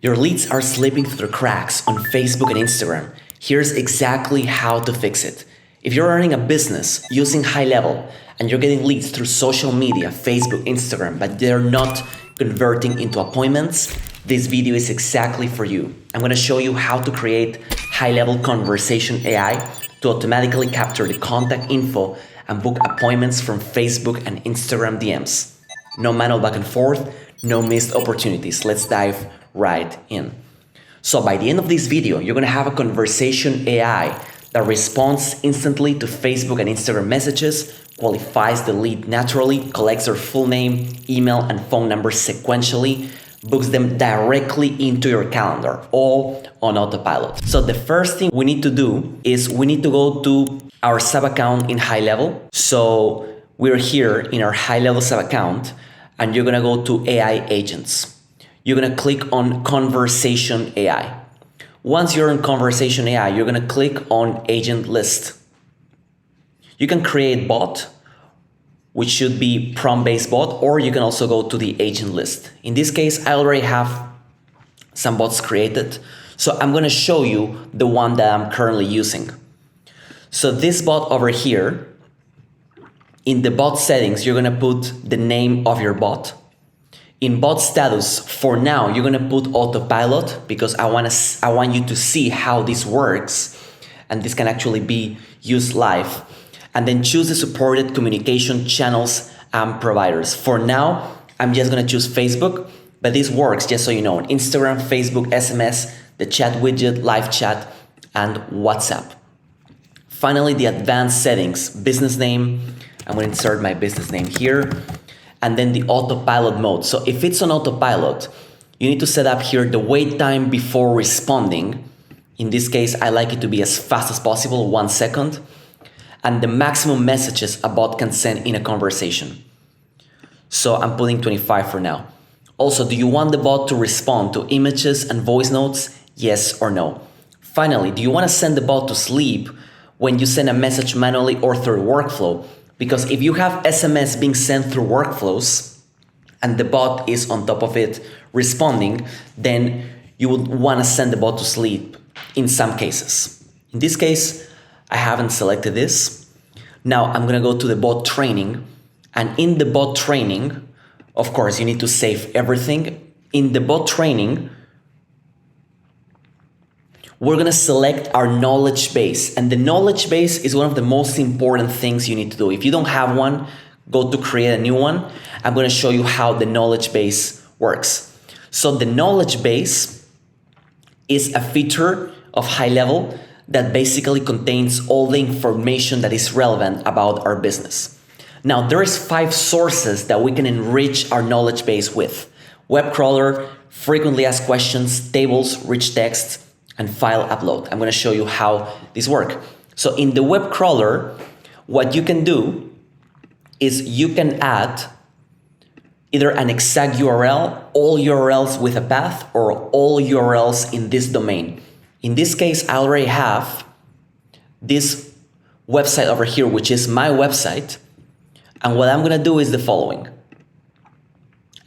Your leads are slipping through the cracks on Facebook and Instagram. Here's exactly how to fix it. If you're running a business using HighLevel and you're getting leads through social media, Facebook, Instagram, but they're not converting into appointments, this video is exactly for you. I'm going to show you how to create HighLevel conversation AI to automatically capture the contact info and book appointments from Facebook and Instagram DMs. No manual back and forth, no missed opportunities. Let's dive right in. So by the end of this video, you're going to have a conversation AI that responds instantly to Facebook and Instagram messages, qualifies the lead naturally, collects their full name, email, and phone number sequentially, books them directly into your calendar, all on autopilot. So the first thing we need to do is we need to go to our sub account in HighLevel. So we're here in our HighLevel sub account, and you're gonna go to AI agents. You're gonna click on Conversation AI. Once you're in Conversation AI, you're gonna click on Agent List. You can create bot, which should be prompt-based bot, or you can also go to the agent list. In this case, I already have some bots created, so I'm gonna show you the one that I'm currently using. So this bot over here, in the bot settings, you're gonna put the name of your bot. In bot status, for now, you're gonna put autopilot because I want you to see how this works, and this can actually be used live. And then choose the supported communication channels and providers. For now, I'm just gonna choose Facebook, but this works, just so you know, on Instagram, Facebook, SMS, the chat widget, live chat, and WhatsApp. Finally, the advanced settings, business name. I'm gonna insert my business name here. And then the autopilot mode. So if it's on autopilot, you need to set up here the wait time before responding. In this case, I like it to be as fast as possible, 1 second. And the maximum messages a bot can send in a conversation. So I'm putting 25 for now. Also, do you want the bot to respond to images and voice notes? Yes or no. Finally, do you want to send the bot to sleep when you send a message manually or through workflow? Because if you have SMS being sent through workflows and the bot is on top of it responding, then you would want to send the bot to sleep in some cases. In this case, I haven't selected this. Now I'm gonna go to the bot training, and in the bot training, of course, you need to save everything. In the bot training, we're gonna select our knowledge base, and the knowledge base is one of the most important things you need to do. If you don't have one, go to create a new one. I'm gonna show you how the knowledge base works. So the knowledge base is a feature of HighLevel that basically contains all the information that is relevant about our business. Now, there is 5 sources that we can enrich our knowledge base with: web crawler, frequently asked questions, tables, rich text, and file upload. I'm gonna show you how this works. So in the web crawler, what you can do is you can add either an exact URL, all URLs with a path, or all URLs in this domain. In this case, I already have this website over here, which is my website. And what I'm gonna do is the following.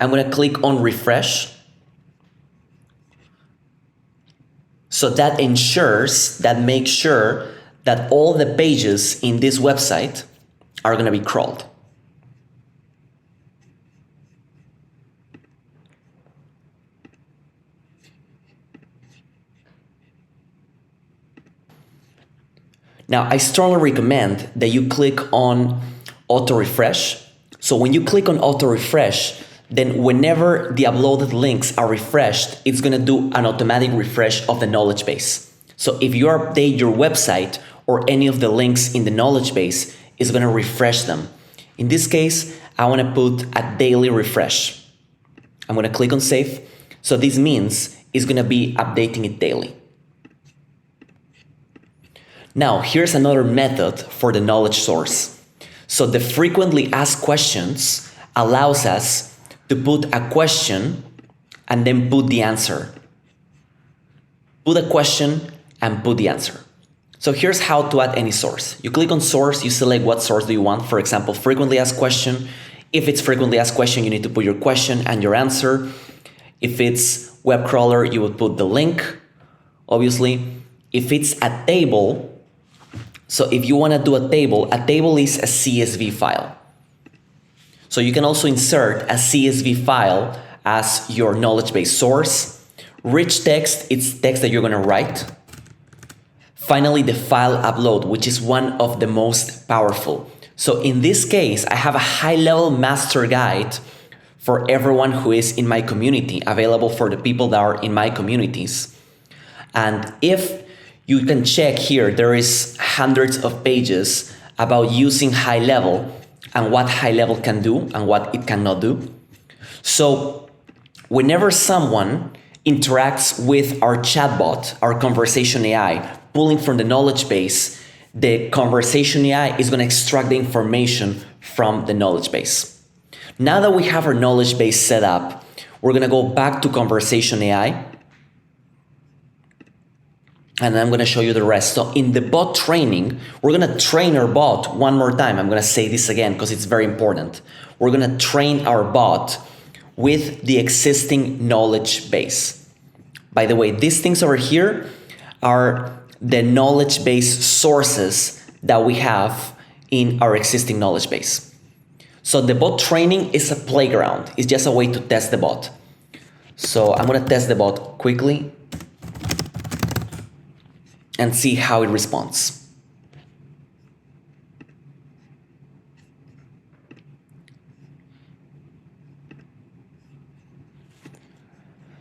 I'm gonna click on refresh. So that makes sure that all the pages in this website are gonna be crawled. Now, I strongly recommend that you click on auto refresh. So when you click on auto refresh, then whenever the uploaded links are refreshed, it's gonna do an automatic refresh of the knowledge base. So if you update your website or any of the links in the knowledge base, it's gonna refresh them. In this case, I wanna put a daily refresh. I'm gonna click on save. So this means it's gonna be updating it daily. Now, here's another method for the knowledge source. So the frequently asked questions allows us to put a question and then put the answer. Put a question and put the answer. So here's how to add any source. You click on source, you select what source do you want. For example, frequently asked question. If it's frequently asked question, you need to put your question and your answer. If it's web crawler, you would put the link, obviously. If it's a table, so if you want to do a table is a CSV file. So you can also insert a CSV file as your knowledge base source. Rich text, it's text that you're going to write. Finally, the file upload, which is one of the most powerful. So in this case, I have a high-level master guide for everyone who is in my community, available for the people that are in my communities. And if you can check here, there is hundreds of pages about using HighLevel and what HighLevel can do and what it cannot do. So whenever someone interacts with our chatbot, our conversation AI, pulling from the knowledge base, the conversation AI is going to extract the information from the knowledge base. Now that we have our knowledge base set up, we're going to go back to conversation AI. And I'm going to show you the rest. So in the bot training, we're going to train our bot one more time. I'm going to say this again because it's very important. We're going to train our bot with the existing knowledge base. By the way, these things over here are the knowledge base sources that we have in our existing knowledge base. So the bot training is a playground. It's just a way to test the bot. So I'm going to test the bot quickly and see how it responds.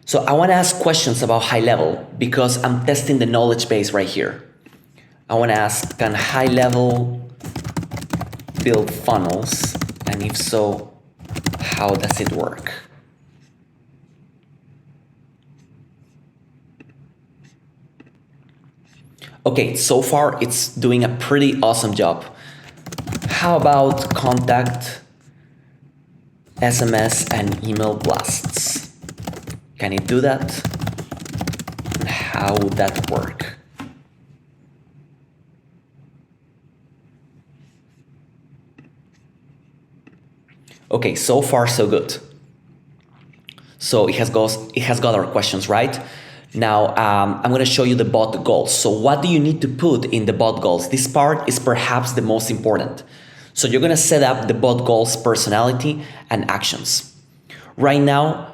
So I want to ask questions about HighLevel because I'm testing the knowledge base right here. I want to ask, can HighLevel build funnels? And if so, how does it work? Okay, so far it's doing a pretty awesome job. How about contact, SMS, and email blasts? Can it do that? And how would that work? Okay, so far so good. So it has got our questions right. Now I'm going to show you the bot goals. So what do you need to put in the bot goals? This part is perhaps the most important. So you're going to set up the bot goals personality and actions. Right now,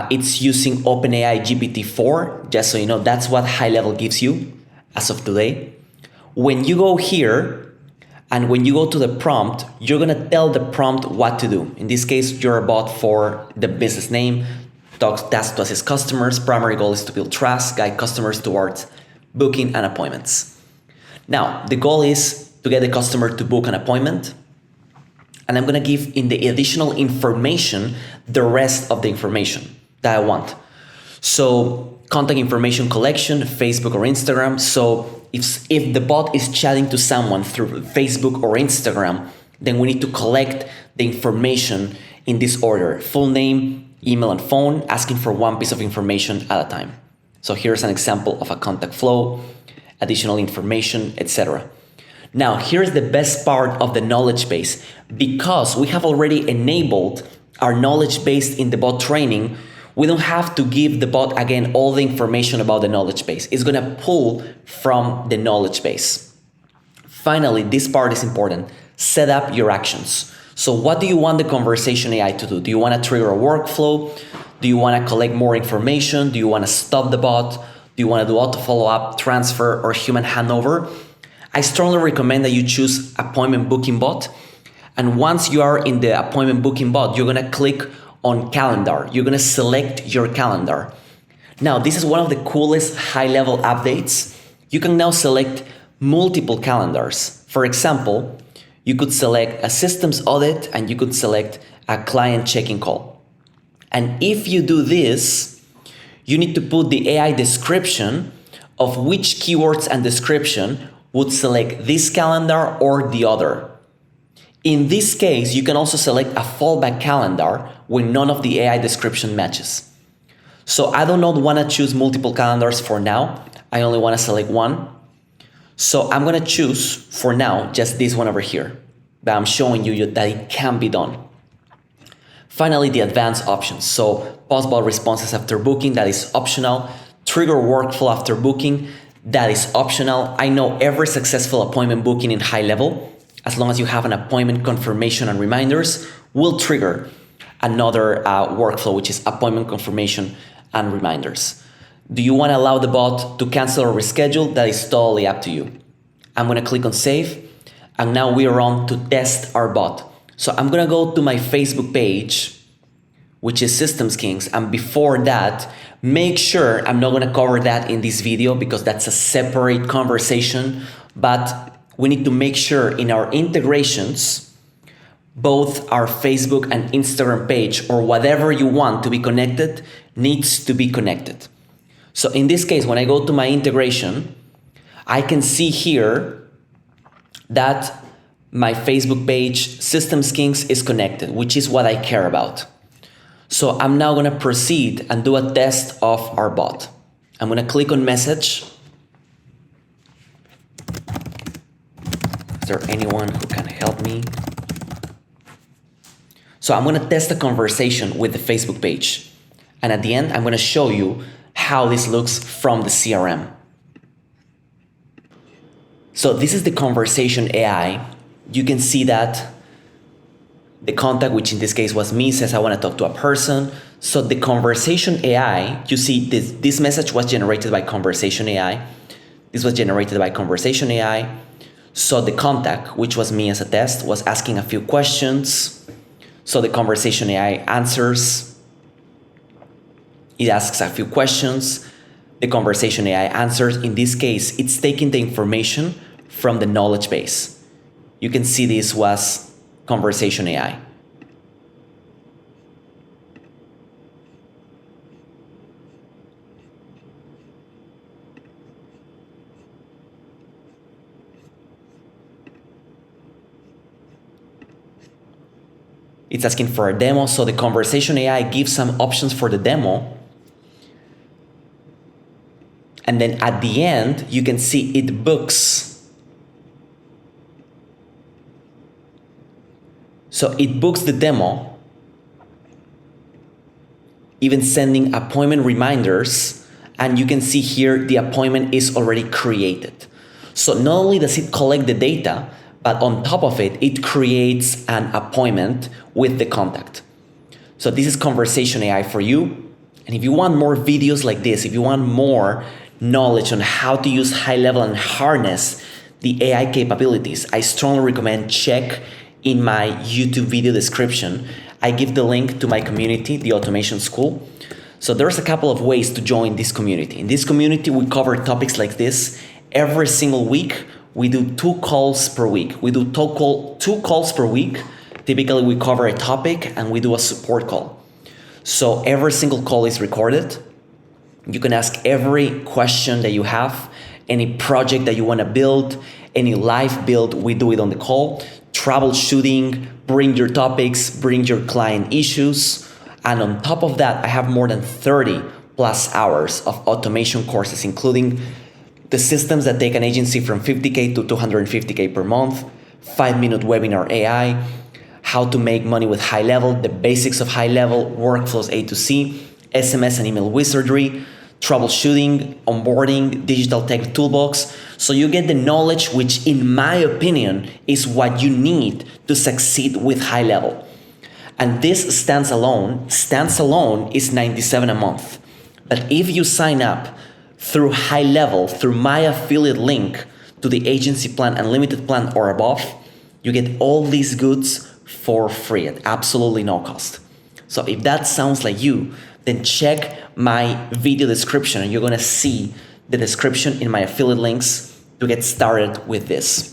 it's using OpenAI GPT-4, just so you know, that's what HighLevel gives you as of today. When you go here and when you go to the prompt, you're gonna tell the prompt what to do. In this case, you're a bot for the business name, task to assist customers, primary goal is to build trust, guide customers towards booking and appointments. Now, the goal is to get the customer to book an appointment. And I'm going to give in the additional information the rest of the information that I want. So contact information collection, Facebook or Instagram. So if the bot is chatting to someone through Facebook or Instagram, then we need to collect the information in this order: full name, email, and phone, asking for one piece of information at a time. So here's an example of a contact flow, additional information, etc. Now, here's the best part of the knowledge base. Because we have already enabled our knowledge base in the bot training, we don't have to give the bot again all the information about the knowledge base. It's going to pull from the knowledge base. Finally, this part is important. Set up your actions. So what do you want the conversation AI to do? Do you want to trigger a workflow? Do you want to collect more information? Do you want to stop the bot? Do you want to do auto follow-up, transfer, or human handover? I strongly recommend that you choose appointment booking bot. And once you are in the appointment booking bot, you're going to click on calendar. You're going to select your calendar. Now, this is one of the coolest HighLevel updates. You can now select multiple calendars. For example, you could select a systems audit and you could select a client check-in call. And if you do this, you need to put the AI description of which keywords and description would select this calendar or the other. In this case, you can also select a fallback calendar when none of the AI description matches. So I do not want to choose multiple calendars for now. I only want to select one. So I'm going to choose for now just this one over here. But I'm showing you that it can be done. Finally, the advanced options. So post-bot responses after booking, that is optional. Trigger workflow after booking, that is optional. I know every successful appointment booking in HighLevel, as long as you have an appointment confirmation and reminders, will trigger another workflow, which is appointment confirmation and reminders. Do you want to allow the bot to cancel or reschedule? That is totally up to you. I'm going to click on save, and now we are on to test our bot. So I'm going to go to my Facebook page, which is Systems Kings, and before that, make sure I'm not going to cover that in this video because that's a separate conversation, but we need to make sure in our integrations, both our Facebook and Instagram page or whatever you want to be connected needs to be connected. So in this case, when I go to my integration, I can see here that my Facebook page, Systems Kings, is connected, which is what I care about. So I'm now going to proceed and do a test of our bot. I'm going to click on message. Is there anyone who can help me? So I'm going to test a conversation with the Facebook page. And at the end, I'm going to show you how this looks from the CRM. So this is the conversation AI. You can see that the contact, which in this case was me, says I want to talk to a person. So the conversation AI, you see this message was generated by conversation AI. This was generated by conversation AI. So the contact, which was me as a test, was asking a few questions. So the conversation AI answers. It asks a few questions. The conversation AI answers. In this case, it's taking the information from the knowledge base. You can see this was conversation AI. It's asking for a demo, so the conversation AI gives some options for the demo. And then at the end, you can see it books. So it books the demo, even sending appointment reminders, and you can see here the appointment is already created. So not only does it collect the data, but on top of it, it creates an appointment with the contact. So this is conversation AI for you. And if you want more videos like this, if you want more knowledge on how to use HighLevel and harness the AI capabilities, I strongly recommend check in my YouTube video description. I give the link to my community, the Automation School. So there's a couple of ways to join this community. In this community, we cover topics like this every single week. We do 2 calls per week. We do 2 calls per week. Typically, we cover a topic and we do a support call. So every single call is recorded. You can ask every question that you have, any project that you want to build, any live build, we do it on the call. Troubleshooting, bring your topics, bring your client issues. And on top of that, I have more than 30 plus hours of automation courses, including the systems that take an agency from 50K to 250K per month, 5-minute webinar AI, how to make money with HighLevel, the basics of HighLevel, workflows A to C, SMS and email wizardry, troubleshooting, onboarding, digital tech toolbox. So you get the knowledge, which in my opinion is what you need to succeed with HighLevel. And this stands alone is $97 a month. But if you sign up through HighLevel, through my affiliate link to the agency plan, unlimited plan or above, you get all these goods for free at absolutely no cost. So if that sounds like you, then check my video description and you're gonna see the description in my affiliate links to get started with this.